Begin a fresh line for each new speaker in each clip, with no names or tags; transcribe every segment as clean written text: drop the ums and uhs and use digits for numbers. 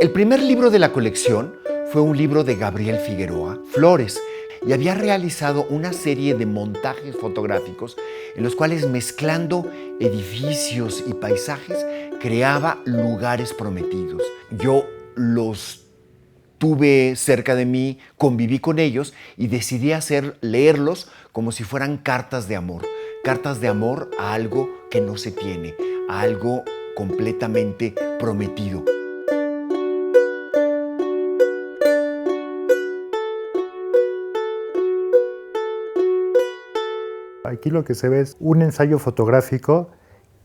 El primer libro de la colección fue un libro de Gabriel Figueroa, Flores, y había realizado una serie de montajes fotográficos en los cuales, mezclando edificios y paisajes, creaba lugares prometidos. Yo los tuve cerca de mí, conviví con ellos y decidí leerlos como si fueran cartas de amor a algo que no se tiene, a algo completamente prometido.
Aquí lo que se ve es un ensayo fotográfico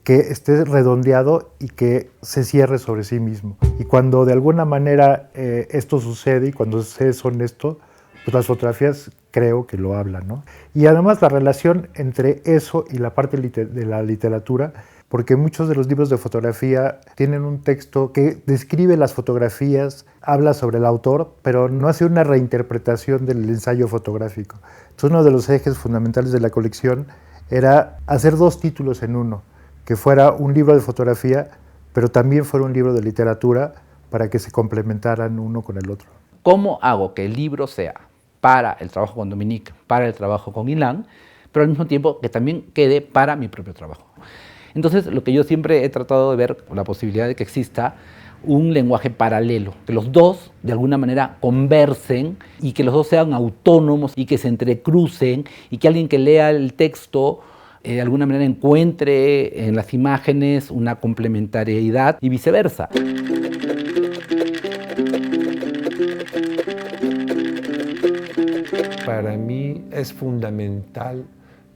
que esté redondeado y que se cierre sobre sí mismo. Y cuando de alguna manera esto sucede y cuando se es honesto, pues las fotografías creo que lo hablan, ¿no? Y además la relación entre eso y la parte de la literatura, porque muchos de los libros de fotografía tienen un texto que describe las fotografías, habla sobre el autor, pero no hace una reinterpretación del ensayo fotográfico. Entonces, uno de los ejes fundamentales de la colección era hacer dos títulos en uno, que fuera un libro de fotografía, pero también fuera un libro de literatura para que se complementaran uno con el otro.
¿Cómo hago que el libro sea para el trabajo con Dominique, para el trabajo con Ilan, pero al mismo tiempo que también quede para mi propio trabajo? Entonces, lo que yo siempre he tratado de ver, la posibilidad de que exista un lenguaje paralelo, que los dos de alguna manera conversen y que los dos sean autónomos y que se entrecrucen y que alguien que lea el texto de alguna manera encuentre en las imágenes una complementariedad y viceversa.
Para mí es fundamental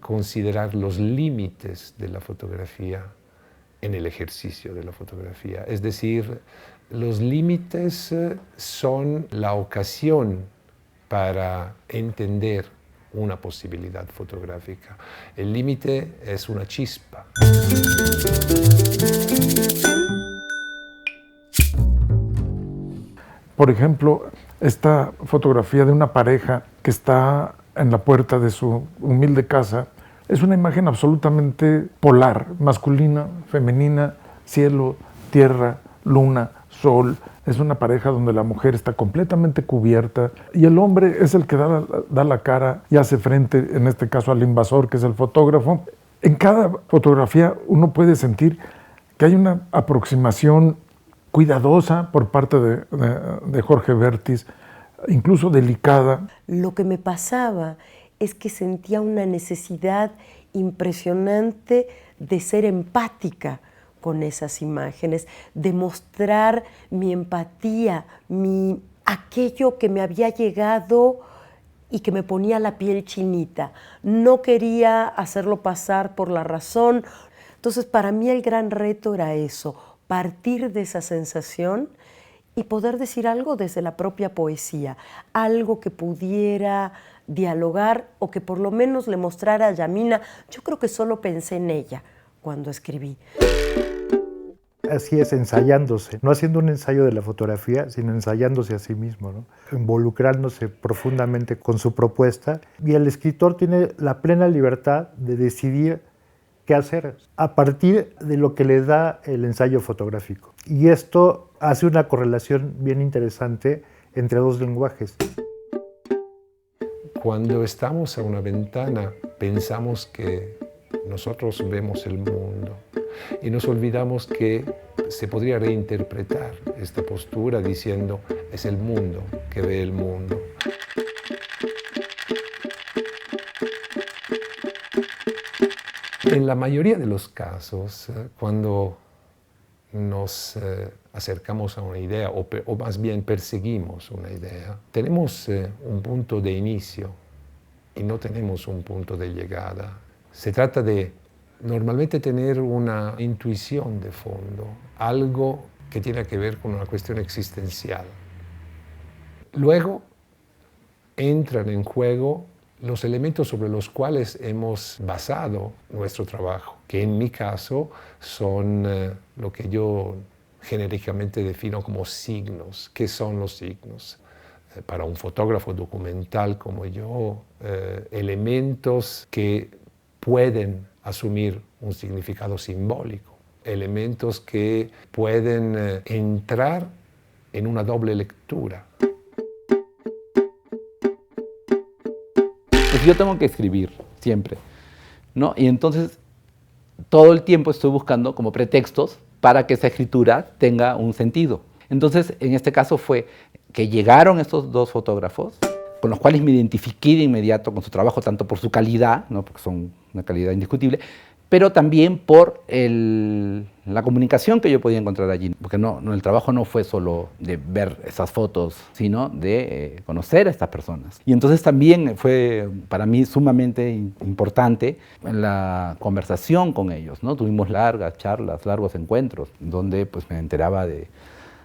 considerar los límites de la fotografía en el ejercicio de la fotografía. Es decir, los límites son la ocasión para entender una posibilidad fotográfica. El límite es una chispa.
Por ejemplo, esta fotografía de una pareja que está en la puerta de su humilde casa es una imagen absolutamente polar, masculina, femenina, cielo, tierra, luna, sol. Es una pareja donde la mujer está completamente cubierta y el hombre es el que da la cara y hace frente, en este caso, al invasor, que es el fotógrafo. En cada fotografía uno puede sentir que hay una aproximación cuidadosa por parte de Jorge Bertis, incluso delicada.
Lo que me pasaba es que sentía una necesidad impresionante de ser empática con esas imágenes, de mostrar mi empatía, aquello que me había llegado y que me ponía la piel chinita. No quería hacerlo pasar por la razón. Entonces, para mí el gran reto era eso, partir de esa sensación y poder decir algo desde la propia poesía, algo que pudiera dialogar o que por lo menos le mostrara a Yamina. Yo creo que solo pensé en ella cuando escribí.
Así es, ensayándose, no haciendo un ensayo de la fotografía, sino ensayándose a sí mismo, ¿no? Involucrándose profundamente con su propuesta. Y el escritor tiene la plena libertad de decidir qué hacer a partir de lo que le da el ensayo fotográfico. Y esto hace una correlación bien interesante entre dos lenguajes.
Cuando estamos a una ventana, pensamos que nosotros vemos el mundo y nos olvidamos que se podría reinterpretar esta postura diciendo es el mundo que ve el mundo. En la mayoría de los casos, cuando nos acercamos a una idea, o más bien perseguimos una idea, tenemos un punto de inicio y no tenemos un punto de llegada. Se trata de normalmente tener una intuición de fondo, algo que tiene que ver con una cuestión existencial. Luego entran en juego los elementos sobre los cuales hemos basado nuestro trabajo, que en mi caso son lo que yo genéricamente defino como signos. ¿Qué son los signos? Para un fotógrafo documental como yo, elementos que pueden asumir un significado simbólico, elementos que pueden entrar en una doble lectura.
Pues yo tengo que escribir siempre, ¿no? Y entonces todo el tiempo estoy buscando como pretextos para que esa escritura tenga un sentido. Entonces, en este caso fue que llegaron estos dos fotógrafos, con los cuales me identifiqué de inmediato con su trabajo, tanto por su calidad, ¿no? Porque son una calidad indiscutible, pero también por la comunicación que yo podía encontrar allí, porque el trabajo no fue solo de ver esas fotos, sino de conocer a estas personas. Y entonces también fue para mí sumamente importante la conversación con ellos, ¿no? Tuvimos largas charlas, largos encuentros, donde pues me enteraba de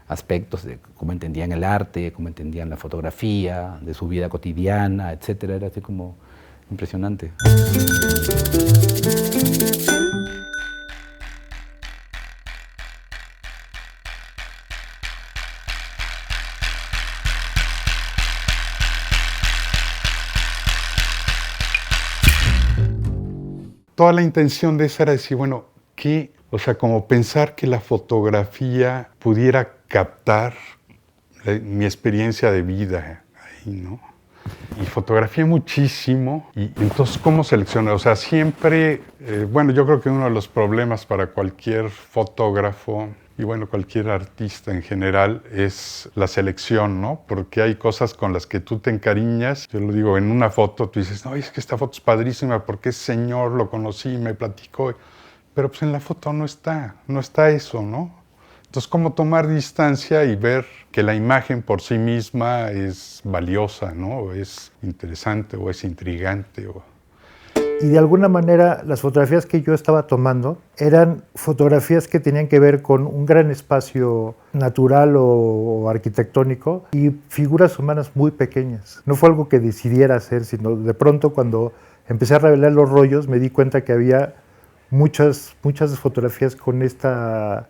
aspectos de cómo entendían el arte, cómo entendían la fotografía, de su vida cotidiana, etcétera. Era así como impresionante.
Toda la intención de esa era decir, bueno, ¿qué? O sea, como pensar que la fotografía pudiera captar mi experiencia de vida ahí, ¿no? Y fotografié muchísimo, y entonces, ¿cómo seleccionar? O sea, siempre, bueno, yo creo que uno de los problemas para cualquier fotógrafo y bueno, cualquier artista en general es la selección, ¿no? Porque hay cosas con las que tú te encariñas. Yo lo digo, en una foto tú dices, no, es que esta foto es padrísima porque ese señor lo conocí, me platicó. Pero pues en la foto no está eso, ¿no? Entonces, ¿cómo tomar distancia y ver que la imagen por sí misma es valiosa, ¿no? O es interesante o es intrigante.
Y de alguna manera las fotografías que yo estaba tomando eran fotografías que tenían que ver con un gran espacio natural o arquitectónico y figuras humanas muy pequeñas. No fue algo que decidiera hacer, sino de pronto cuando empecé a revelar los rollos me di cuenta que había muchas fotografías con esta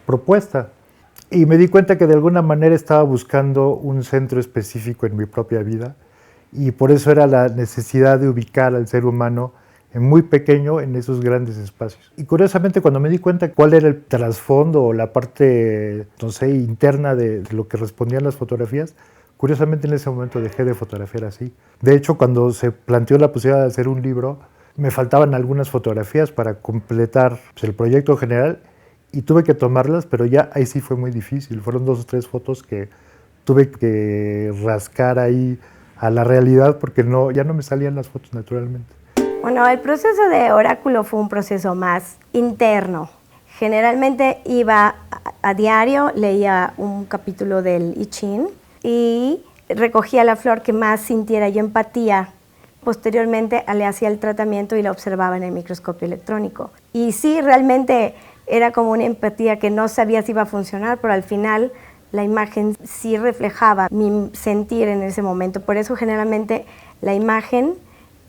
propuesta. Y me di cuenta que de alguna manera estaba buscando un centro específico en mi propia vida y por eso era la necesidad de ubicar al ser humano muy pequeño en esos grandes espacios. Y curiosamente cuando me di cuenta cuál era el trasfondo o la parte, no sé, interna de lo que respondían las fotografías, curiosamente en ese momento dejé de fotografiar así. De hecho, cuando se planteó la posibilidad de hacer un libro, me faltaban algunas fotografías para completar pues, el proyecto general y tuve que tomarlas, pero ya ahí sí fue muy difícil. Fueron 2 o 3 fotos que tuve que rascar ahí a la realidad porque ya no me salían las fotos naturalmente.
Bueno, el proceso de Oráculo fue un proceso más interno. Generalmente iba a diario, leía un capítulo del I Ching y recogía la flor que más sintiera yo empatía. Posteriormente le hacía el tratamiento y la observaba en el microscopio electrónico. Y sí, realmente era como una empatía que no sabía si iba a funcionar, pero al final la imagen sí reflejaba mi sentir en ese momento. Por eso generalmente la imagen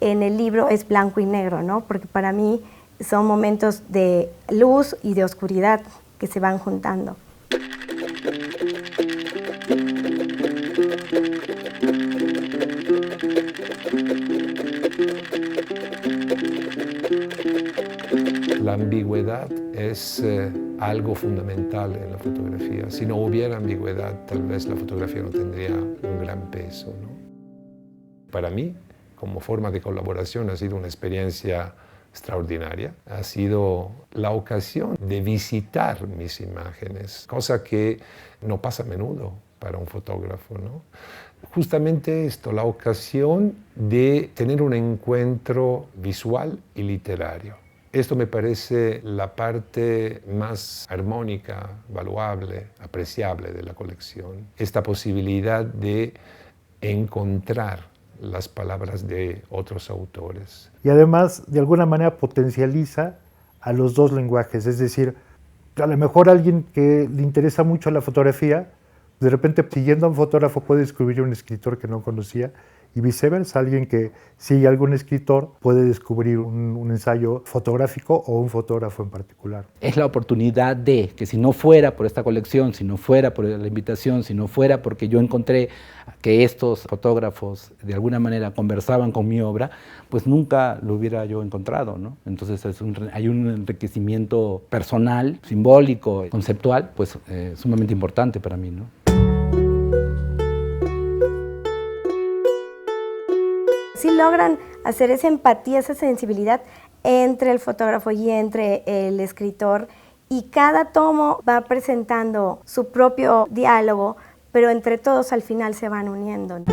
en el libro es blanco y negro, ¿no? Porque para mí son momentos de luz y de oscuridad que se van juntando.
La ambigüedad es algo fundamental en la fotografía. Si no hubiera ambigüedad, tal vez la fotografía no tendría un gran peso, ¿no? Para mí, como forma de colaboración, ha sido una experiencia extraordinaria. Ha sido la ocasión de visitar mis imágenes, cosa que no pasa a menudo para un fotógrafo, ¿no? Justamente esto, la ocasión de tener un encuentro visual y literario. Esto me parece la parte más armónica, valuable, apreciable de la colección. Esta posibilidad de encontrar las palabras de otros autores.
Y además, de alguna manera, potencializa a los dos lenguajes. Es decir, a lo mejor alguien que le interesa mucho la fotografía, de repente, siguiendo a un fotógrafo, puede descubrir un escritor que no conocía Y viceversa, alguien que sigue a algún escritor puede descubrir un ensayo fotográfico o un fotógrafo en particular.
Es la oportunidad de que si no fuera por esta colección, si no fuera por la invitación, si no fuera porque yo encontré que estos fotógrafos de alguna manera conversaban con mi obra, pues nunca lo hubiera yo encontrado, ¿no? Entonces hay un enriquecimiento personal, simbólico, conceptual, pues sumamente importante para mí, ¿no?
Sí logran hacer esa empatía, esa sensibilidad entre el fotógrafo y entre el escritor, y cada tomo va presentando su propio diálogo, pero entre todos al final se van uniendo.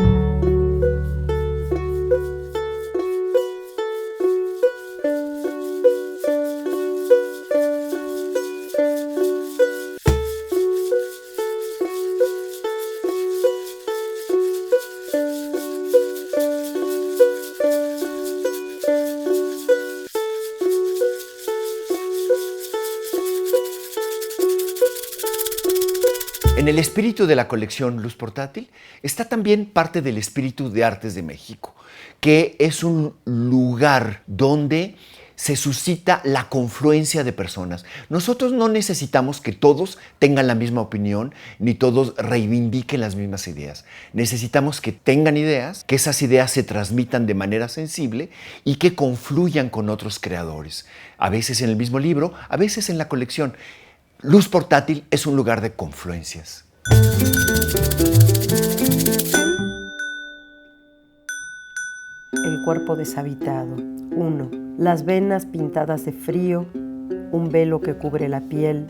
En el espíritu de la colección Luz Portátil está también parte del espíritu de Artes de México, que es un lugar donde se suscita la confluencia de personas. Nosotros no necesitamos que todos tengan la misma opinión, ni todos reivindiquen las mismas ideas. Necesitamos que tengan ideas, que esas ideas se transmitan de manera sensible y que confluyan con otros creadores. A veces en el mismo libro, a veces en la colección. Luz Portátil es un lugar de confluencias.
El cuerpo deshabitado. 1. Las venas pintadas de frío, un velo que cubre la piel,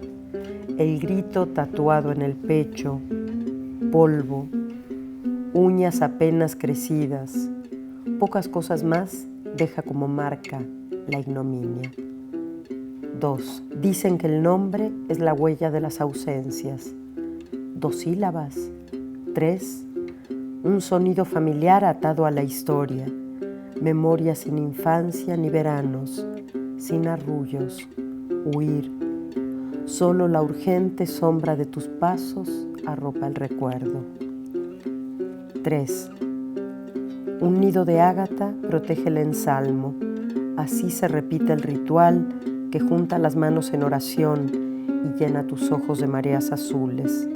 el grito tatuado en el pecho, polvo, uñas apenas crecidas. Pocas cosas más deja como marca la ignominia. 2. Dicen que el nombre es la huella de las ausencias. 2 sílabas. 3. Un sonido familiar atado a la historia. Memoria sin infancia ni veranos, sin arrullos. Huir. Solo la urgente sombra de tus pasos arropa el recuerdo. 3. Un nido de ágata protege el ensalmo. Así se repite el ritual que junta las manos en oración y llena tus ojos de mareas azules.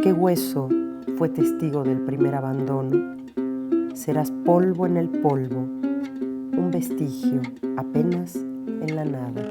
¿Qué hueso fue testigo del primer abandono? Serás polvo en el polvo, un vestigio apenas en la nada.